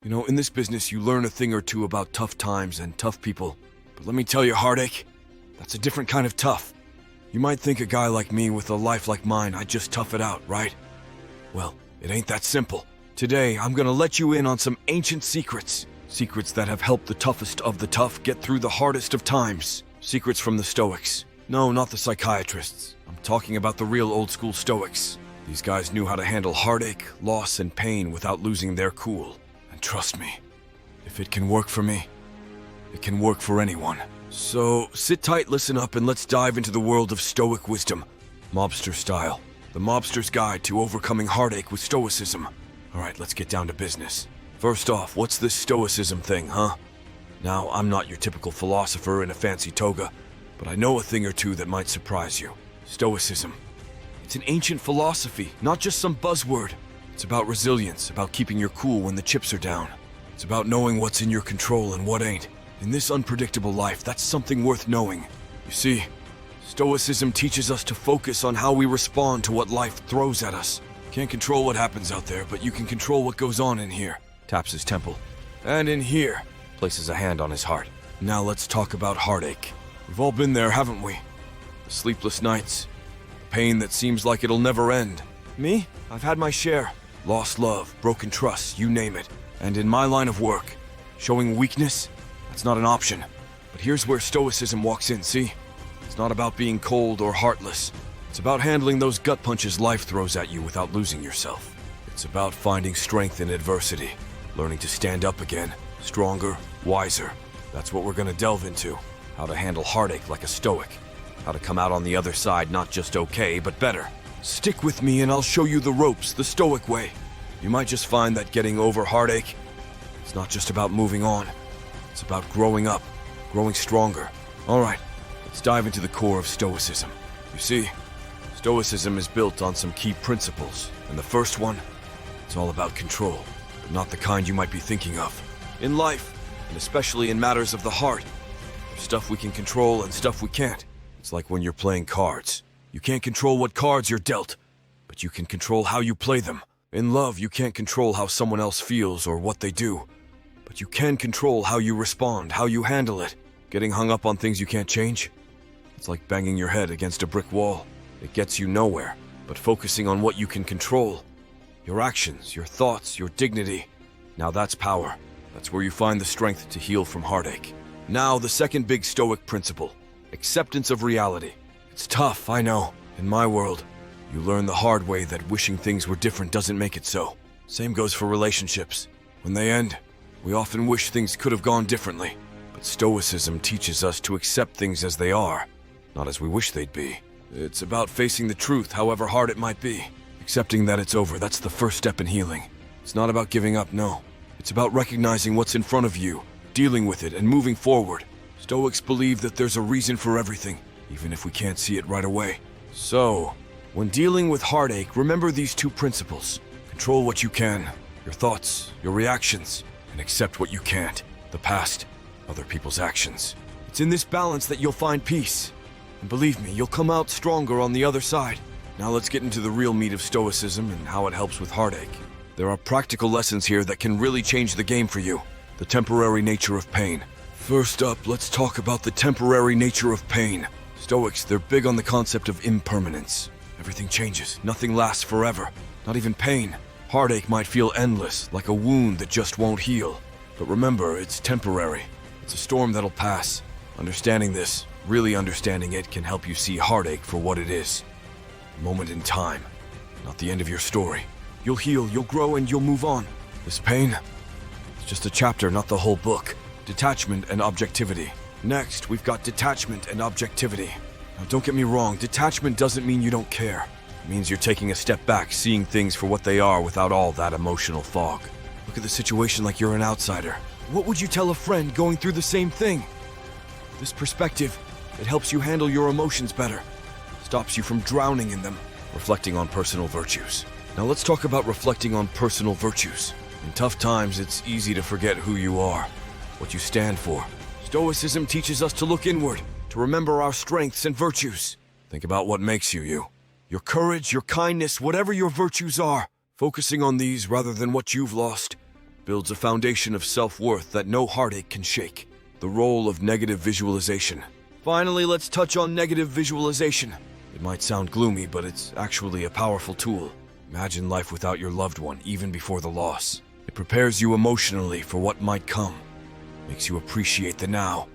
You know, in this business, you learn a thing or two about tough times and tough people. But let me tell you, Heartache, that's a different kind of tough. You might think a guy like me with a life like mine, I'd just tough it out, right? Well, it ain't that simple. Today, I'm gonna let you in on some ancient secrets. Secrets that have helped the toughest of the tough get through the hardest of times. Secrets from the Stoics. No, not the psychiatrists. I'm talking about the real old-school Stoics. These guys knew how to handle heartache, loss, and pain without losing their cool. And trust me, if it can work for me, it can work for anyone. So, sit tight, listen up, and let's dive into the world of Stoic wisdom. Mobster style. The Mobster's Guide to Overcoming Heartache with Stoicism. Alright, let's get down to business. First off, what's this Stoicism thing, huh? Now, I'm not your typical philosopher in a fancy toga, but I know a thing or two that might surprise you. Stoicism. It's an ancient philosophy, not just some buzzword. It's about resilience, about keeping your cool when the chips are down. It's about knowing what's in your control and what ain't. In this unpredictable life, that's something worth knowing. You see, Stoicism teaches us to focus on how we respond to what life throws at us. Can't control what happens out there, but you can control what goes on in here. Taps his temple. And in here, places a hand on his heart. Now let's talk about heartache. We've all been there, haven't we? The sleepless nights. The pain that seems like it'll never end. Me? I've had my share. Lost love, broken trust, you name it. And in my line of work, showing weakness, that's not an option. But here's where Stoicism walks in, see? It's not about being cold or heartless. It's about handling those gut punches life throws at you without losing yourself. It's about finding strength in adversity, learning to stand up again, stronger, wiser. That's what we're gonna delve into. How to handle heartache like a Stoic. How to come out on the other side not just okay, but better. Stick with me and I'll show you the ropes, the Stoic way. You might just find that getting over heartache, it's not just about moving on. It's about growing up, growing stronger. Alright, let's dive into the core of Stoicism. You see, Stoicism is built on some key principles, and the first one, it's all about control, but not the kind you might be thinking of. In life, and especially in matters of the heart, there's stuff we can control and stuff we can't. It's like when you're playing cards. You can't control what cards you're dealt, but you can control how you play them. In love, you can't control how someone else feels or what they do, but you can control how you respond, how you handle it. Getting hung up on things you can't change? It's like banging your head against a brick wall. It gets you nowhere, but focusing on what you can control, your actions, your thoughts, your dignity, now that's power. That's where you find the strength to heal from heartache. Now, the second big Stoic principle, acceptance of reality. It's tough, I know. In my world, you learn the hard way that wishing things were different doesn't make it so. Same goes for relationships. When they end, we often wish things could have gone differently. But Stoicism teaches us to accept things as they are, not as we wish they'd be. It's about facing the truth, however hard it might be. Accepting that it's over, that's the first step in healing. It's not about giving up, no. It's about recognizing what's in front of you, dealing with it, and moving forward. Stoics believe that there's a reason for everything, even if we can't see it right away. So, when dealing with heartache, remember these two principles. Control what you can, your thoughts, your reactions, and accept what you can't, the past, other people's actions. It's in this balance that you'll find peace. And believe me, you'll come out stronger on the other side. Now let's get into the real meat of Stoicism and how it helps with heartache. There are practical lessons here that can really change the game for you. The temporary nature of pain. First up, let's talk about the temporary nature of pain. Stoics, they're big on the concept of impermanence. Everything changes, nothing lasts forever, not even pain. Heartache might feel endless, like a wound that just won't heal. But remember, it's temporary. It's a storm that'll pass. Understanding this, really understanding it, can help you see heartache for what it is. A moment in time, not the end of your story. You'll heal, you'll grow, and you'll move on. This pain, it's just a chapter, not the whole book. Detachment and objectivity. Next, we've got detachment and objectivity. Now, don't get me wrong, detachment doesn't mean you don't care. It means you're taking a step back, seeing things for what they are without all that emotional fog. Look at the situation like you're an outsider. What would you tell a friend going through the same thing? This perspective, it helps you handle your emotions better. Stops you from drowning in them. Reflecting on personal virtues. Now let's talk about reflecting on personal virtues. In tough times, it's easy to forget who you are, what you stand for. Stoicism teaches us to look inward, to remember our strengths and virtues. Think about what makes you you. Your courage, your kindness, whatever your virtues are. Focusing on these rather than what you've lost, builds a foundation of self-worth that no heartache can shake. The role of negative visualization. Finally, let's touch on negative visualization. It might sound gloomy, but it's actually a powerful tool. Imagine life without your loved one, even before the loss. It prepares you emotionally for what might come, makes you appreciate the now,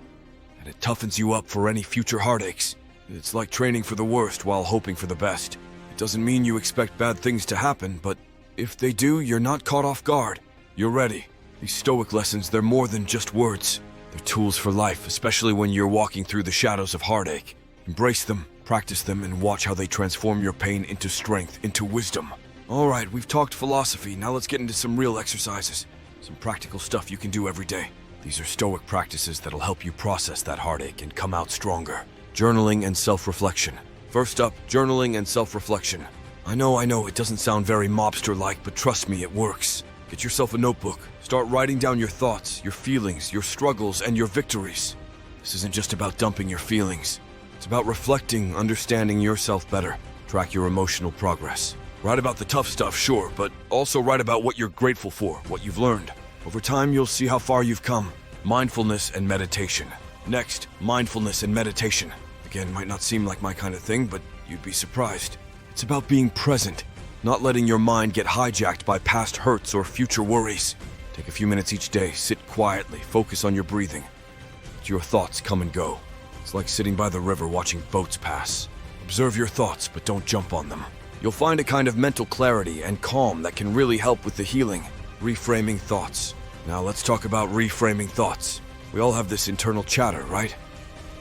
and it toughens you up for any future heartaches. It's like training for the worst while hoping for the best. It doesn't mean you expect bad things to happen, but if they do, you're not caught off guard. You're ready. These Stoic lessons, they're more than just words. They're tools for life, especially when you're walking through the shadows of heartache. Embrace them, practice them, and watch how they transform your pain into strength, into wisdom. Alright, we've talked philosophy, now let's get into some real exercises. Some practical stuff you can do every day. These are Stoic practices that'll help you process that heartache and come out stronger. Journaling and self-reflection. First up, journaling and self-reflection. I know, it doesn't sound very Mobster-like, but trust me, it works. Get yourself a notebook. Start writing down your thoughts, your feelings, your struggles, and your victories. This isn't just about dumping your feelings. It's about reflecting, understanding yourself better. Track your emotional progress. Write about the tough stuff, sure, but also write about what you're grateful for, what you've learned. Over time, you'll see how far you've come. Mindfulness and meditation. Next, mindfulness and meditation. Again, might not seem like my kind of thing, but you'd be surprised. It's about being present, not letting your mind get hijacked by past hurts or future worries. Take a few minutes each day, sit quietly, focus on your breathing. Let your thoughts come and go. It's like sitting by the river watching boats pass. Observe your thoughts, but don't jump on them. You'll find a kind of mental clarity and calm that can really help with the healing. Reframing thoughts. Now let's talk about reframing thoughts. We all have this internal chatter, right?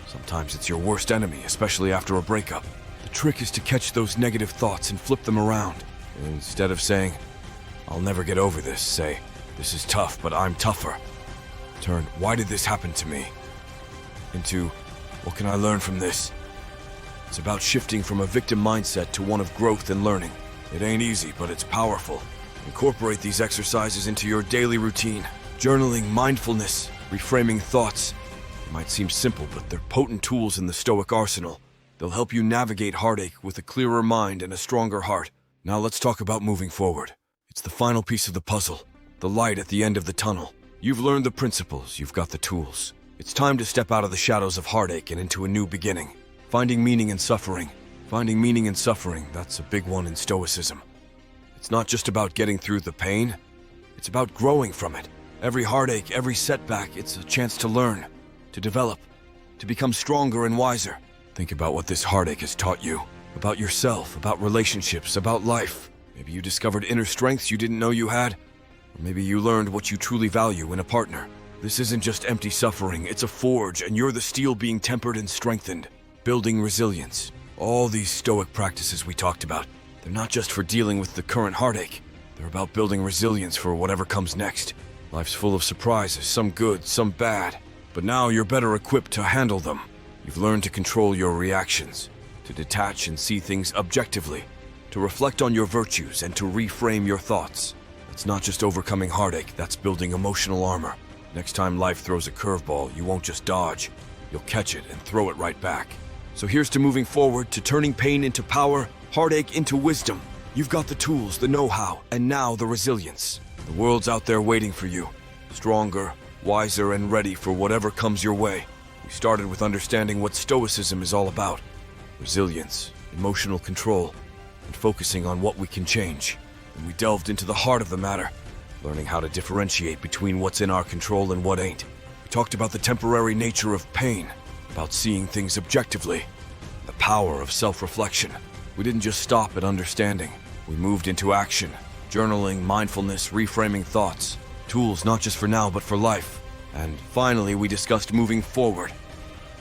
Sometimes it's your worst enemy, especially after a breakup. The trick is to catch those negative thoughts and flip them around. And instead of saying, "I'll never get over this," say, "This is tough, but I'm tougher." Turn, "Why did this happen to me?" into, "What can I learn from this?" It's about shifting from a victim mindset to one of growth and learning. It ain't easy, but it's powerful. Incorporate these exercises into your daily routine. Journaling, mindfulness, reframing thoughts. They might seem simple, but they're potent tools in the Stoic arsenal. They'll help you navigate heartache with a clearer mind and a stronger heart. Now let's talk about moving forward. It's the final piece of the puzzle, the light at the end of the tunnel. You've learned the principles, you've got the tools. It's time to step out of the shadows of heartache and into a new beginning. Finding meaning in suffering. Finding meaning in suffering, that's a big one in Stoicism. It's not just about getting through the pain, it's about growing from it. Every heartache, every setback, it's a chance to learn, to develop, to become stronger and wiser. Think about what this heartache has taught you. About yourself, about relationships, about life. Maybe you discovered inner strengths you didn't know you had. Or maybe you learned what you truly value in a partner. This isn't just empty suffering, it's a forge, and you're the steel being tempered and strengthened. Building resilience. All these Stoic practices we talked about, they're not just for dealing with the current heartache. They're about building resilience for whatever comes next. Life's full of surprises, some good, some bad. But now you're better equipped to handle them. You've learned to control your reactions, to detach and see things objectively, to reflect on your virtues and to reframe your thoughts. That's not just overcoming heartache, that's building emotional armor. Next time life throws a curveball, you won't just dodge, you'll catch it and throw it right back. So here's to moving forward, to turning pain into power, heartache into wisdom. You've got the tools, the know-how, and now the resilience. The world's out there waiting for you, stronger, wiser, and ready for whatever comes your way. We started with understanding what Stoicism is all about. Resilience, emotional control, and focusing on what we can change. And we delved into the heart of the matter, learning how to differentiate between what's in our control and what ain't. We talked about the temporary nature of pain, about seeing things objectively, the power of self-reflection. We didn't just stop at understanding. We moved into action, journaling, mindfulness, reframing thoughts, tools not just for now but for life. And finally, we discussed moving forward,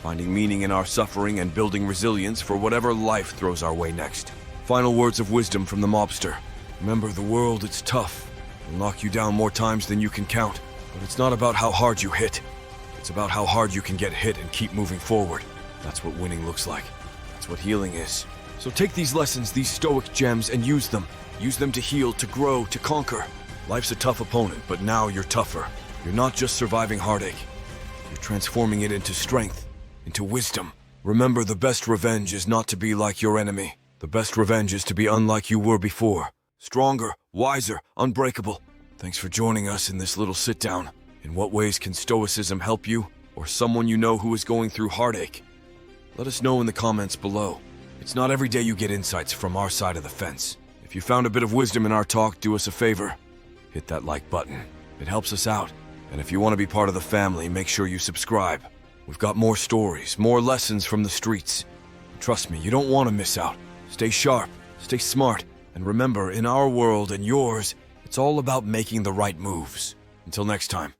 finding meaning in our suffering and building resilience for whatever life throws our way next. Final words of wisdom from the Mobster. Remember, the world, it's tough. It'll knock you down more times than you can count. But it's not about how hard you hit. It's about how hard you can get hit and keep moving forward. That's what winning looks like. That's what healing is. So take these lessons, these Stoic gems, and use them. Use them to heal, to grow, to conquer. Life's a tough opponent, but now you're tougher. You're not just surviving heartache. You're transforming it into strength, into wisdom. Remember, the best revenge is not to be like your enemy. The best revenge is to be unlike you were before. Stronger, wiser, unbreakable. Thanks for joining us in this little sit-down. In what ways can Stoicism help you, or someone you know who is going through heartache? Let us know in the comments below. It's not every day you get insights from our side of the fence. If you found a bit of wisdom in our talk, do us a favor. Hit that like button. It helps us out. And if you want to be part of the family, make sure you subscribe. We've got more stories, more lessons from the streets. Trust me, you don't want to miss out. Stay sharp, stay smart, and remember, in our world and yours, it's all about making the right moves. Until next time.